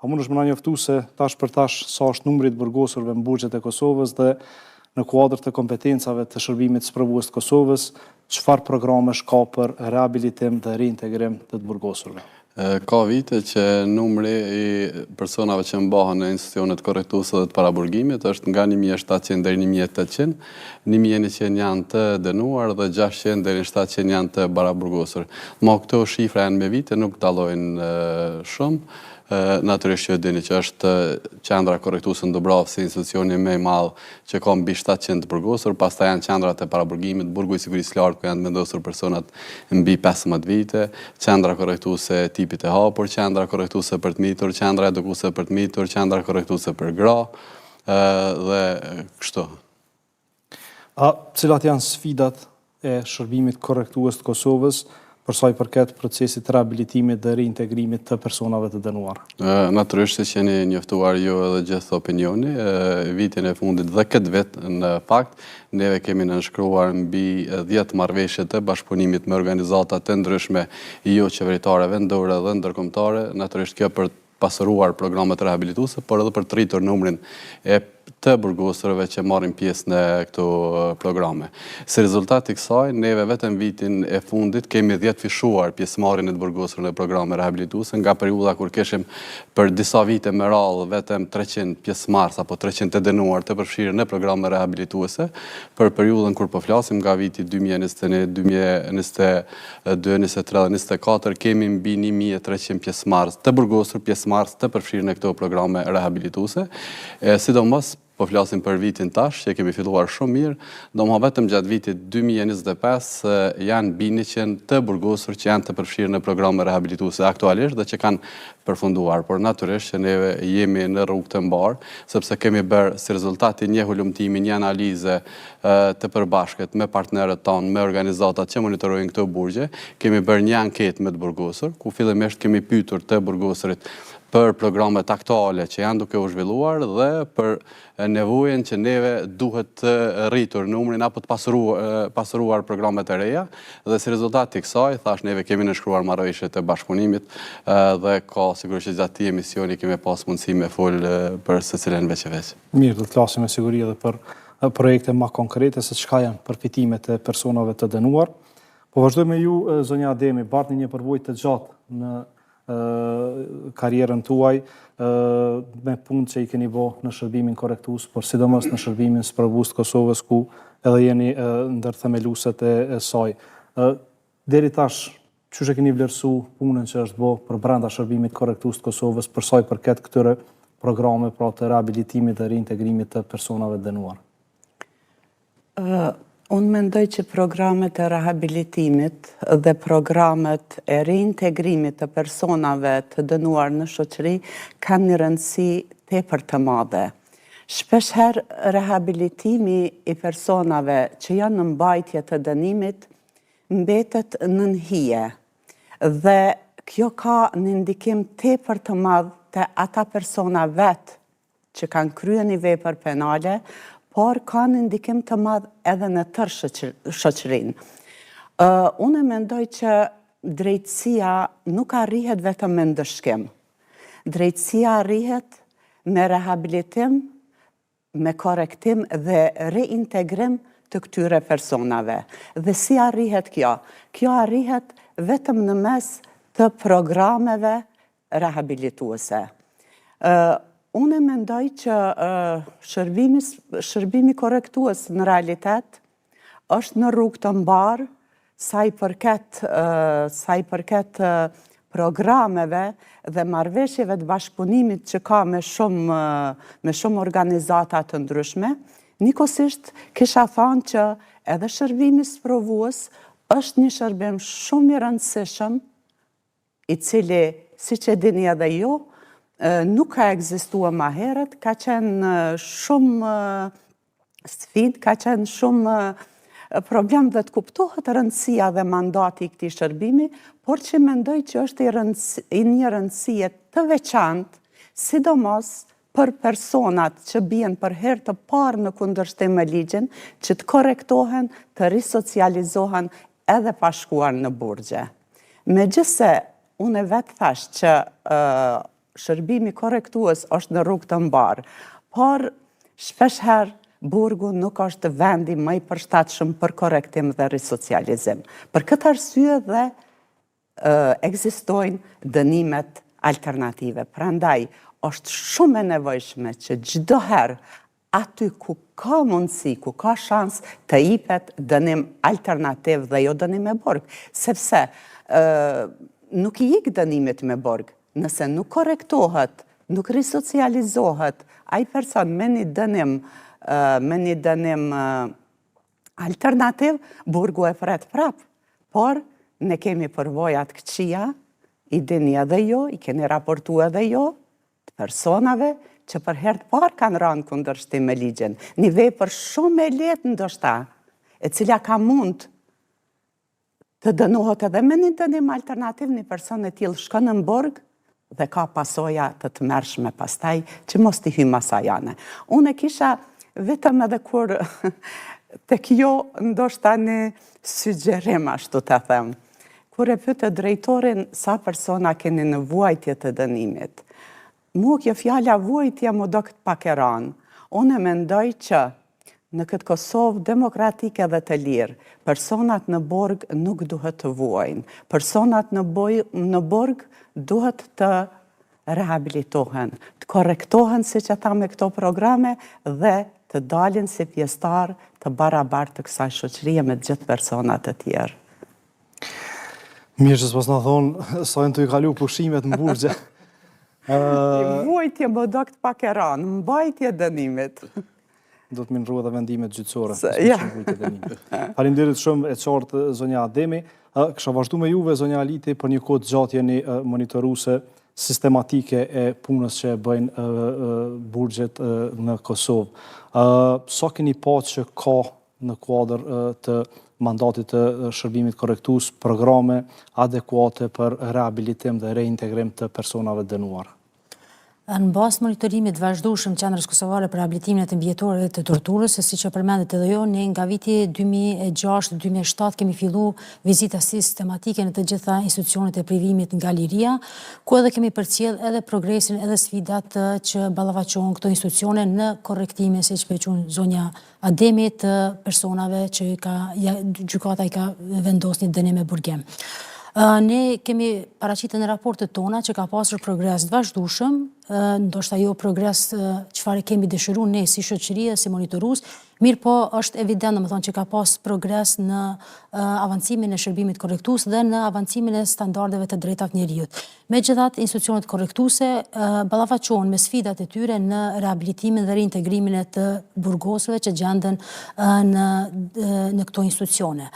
A mund është më na njoftu se tash për tash sa është numri i burgosurve në buxhet e Kosovës dhe në kuadër të kompetencave të shërbimit sprovues të Kosovës, çfarë programesh ka për rehabilitim dhe reintegrim të burgosurve? Ka vite që numri i personave që mbahen në institucionet korrektuese dhe të paraburgimit është nga 1700 deri 1800, 1100 janë të dënuar dhe 600 deri 700 janë të paraburgosur. Ma këto shifra janë me vite, nuk dallojnë shumë. Natyrisht që dini që është qendra korrektuese në Dubravë si institucioni më i madh që ka mbi 700 burgosur, pastaj janë qendrat e paraburgimit, burgu i sigurisë lartë ku janë vendosur personat mbi 15 vite, qendra korrektuese tipit e hapur, qendra korrektuese për të mitur, qendra edukuese për të mitur, qendra korrektuese për gra dhe kështu. Cilat janë sfidat e shërbimit korrektues të Kosovës për sa i përket procesit të rehabilitimit dhe reintegrimit të personave të dënuar? Natyrisht që jeni njoftuar ju edhe gjithë opinioni, vitin e fundit dhe këtë vit në fakt, neve kemi nënshkruar mbi 10 marrëveshje të bashkëpunimit me organizata të ndryshme jo qeveritare vendore dhe ndërkombëtare, natyrisht kjo për pasuruar programet rehabilituese, por edhe për të rritur numrin e të burgosurve që marrin pjesë në këto programe. Si rezultat i kësaj, neve vetëm vitin e fundit kemi 10 fishuar pjesëmarrjen e të burgosurve në programe rehabilituese, nga periudha kur kishim për disa vite me radhë vetëm 300 pjesëmarrës apo 300 të dënuar të përfshirë në programe rehabilituese, për periudhën kur po flasim nga viti 2021, 2022, 2023 dhe 2024 kemi mbi 1300 pjesëmarrës të burgosur, pjesëmarrës të përfshirë në këto programe rehabilituese, sidomos po flasim për vitin tash, që kemi filluar shumë mirë, domosdoshmë vetëm gjatë vitit 2025 janë mbi 100 të burgosur që janë të përfshirë në programe rehabilituese aktualisht dhe që kanë përfunduar, por natyrisht që neve jemi në rrugë të mbarë, sepse kemi bërë si rezultati një hulumtimi, një analize të përbashkët me partnerët tonë, me organizatat që monitorojnë këto burgje, kemi bërë një anketë me të burgosur, ku fillimisht kemi pyetur të burgosurit për programet aktuale që janë duke u zhvilluar dhe për nevojën që neve duhet të rritur numrin apo të pasuruar programet e reja dhe si rezultat i kësaj, thash neve kemi nënshkruar marrëveshjet e bashkëpunimit dhe ka sigurisht që gjatë këtij emisioni kemi pas mundësi me fol për secilën veç e veç. Mirë, do të flasim me siguri edhe për projekte më konkrete se çka janë përfitimet e personave të dënuar. Po vazhdoj me ju, zonja Ademi, bartni një përvojë të gjatë në karierën tuaj me punë që i keni bo në shërbimin korrektues, por sidomos në shërbimin sprovues të Kosovës ku edhe jeni ndër themeluesit e saj. Deri tash, çu keni vlerësu punën që është bo për brenda shërbimit korrektues të Kosovës për sa i përket këtyre programe pra të rehabilitimit dhe reintegrimit të personave dënuar? Unë mendoj që programet e rehabilitimit dhe programet e reintegrimit të personave të dënuar në shoqëri kanë një rëndësi tepër të madhe. Shpeshherë rehabilitimi i personave që janë në mbajtje të dënimit mbetet nën hije dhe kjo ka një ndikim tepër të madh te ata persona vetë që kanë kryer një vepër penale, por ka një ndikim të madh edhe në tërë shoqërinë. Unë mendoj që drejtësia nuk arrihet vetëm me ndëshkim. Drejtësia arrihet me rehabilitim, me korrektim dhe reintegrim të këtyre personave. Dhe si arrihet kjo? Kjo arrihet vetëm në mes të programeve rehabilituese. Unë mendoj që shërbimi korrektues në realitet është në rrugë të mbarë sa i përket programeve dhe marrëveshjeve të bashkëpunimit që ka me shumë organizata të ndryshme. Njëkohësisht kisha thënë që edhe shërbimi sprovues është një shërbim shumë i rëndësishëm, i cili, siç e dini edhe ju, nuk ka ekzistuar më herët, ka qenë shumë sfidë, ka qenë shumë problem dhe të kuptohet rëndësia dhe mandati i këtij shërbimi, por që mendoj që është një rëndësie të veçantë, sidomos për personat që bien për herë të parë në kundërshtim me ligjin, që të korrektohen, të risocializohen edhe pa shkuar në burgje. Megjithse unë vetë thash që shërbimi korrektues është në rrugë të mbarë, por shpeshherë burgu nuk është vendi më i përshtatshëm për korrektim dhe risocializim. Për këtë arsye dhe ekzistojnë dënimet alternative. Prandaj, është shumë e nevojshme që çdo herë aty ku ka mundësi, ku ka shans të jepet dënim alternativ dhe jo dënim me borg, sepse nuk i ik dënimit me borg, nëse nuk korrektohet, nuk risocializohet, ai person me një dënim alternativ, burgu e fret prap. Por, ne kemi përvojat këqia, i dini edhe jo, i keni raportu edhe jo, të personave që për herë të parë kanë rënë kundërshtim me ligjin. Një vepër shumë e lehtë ndoshta, e cila ka mund të dënohet edhe me një dënim alternativ, një person e tillë shkon në borg dhe ka pasoja të tmerrshme pastaj që mos t'i hyjmë asajane. Unë kisha vetëm edhe kur tek jo ndoshta një sugjerim ashtu të them. Kur e pyete drejtorin sa persona keni në vuajtje të dënimit, mua kjo fjala vuajtje më do këtë pak e ranë. Unë mendoj që në këtë Kosovë demokratike dhe të lirë, personat në borg nuk duhet të vuajnë. Personat në borg duhet të rehabilitohen, të korrektohen si që ta me këto programe dhe të dalin si pjesëtar të barabartë të kësaj shoqërie me të gjithë personat të tjerë. Mirë që s'pas në thonë, sajnë të i kalu pushimet në burgje. Vuajtje më do këtë pak e ranë, mbajtje dënimit. Do të minrua dhe vendimet gjyqësore. Ja. Faleminderit shumë e qartë zonja Ademi. Kësha vazhdu me juve, zonja Aliti, për një kohë gjatë jeni monitoruse sistematike e punës që bëjnë burgjet në Kosovë. Sa keni pa që ka në kuadër të mandatit të shërbimit korrektues programe adekuate për rehabilitim dhe reintegrim të personave dënuar? Në bazë monitorimit vazhdueshëm Qendrës Kosovare për rehabilitimin e të mbijetorëve të torturës, siç e përmendet edhe ju, ne nga viti 2006-2007 kemi filluar vizita sistematike në të gjitha institucionet e privimit nga Liria, ku edhe kemi përcjell edhe progresin edhe sfidat që ballafaqohen këto institucione në korrektimin, siç përqun zonja Ademi, të personave që gjykata i ka vendosur një dënim me burgim. Ne kemi paraqitur në raportet tona që ka pasur progres të vazhdueshëm, ndoshta jo progres çfarë kemi dëshiruar ne si shoqëri, si monitorues, mirë po është evident domethënë që ka pas progres në avancimin e shërbimit korrektues dhe në avancimin e standardeve të drejtave të njerëzit. Megjithatë, institucionet korrektuese ballafaqohen me sfidat e tyre në rehabilitimin dhe reintegrimin e të burgosëve që gjenden në këto institucione.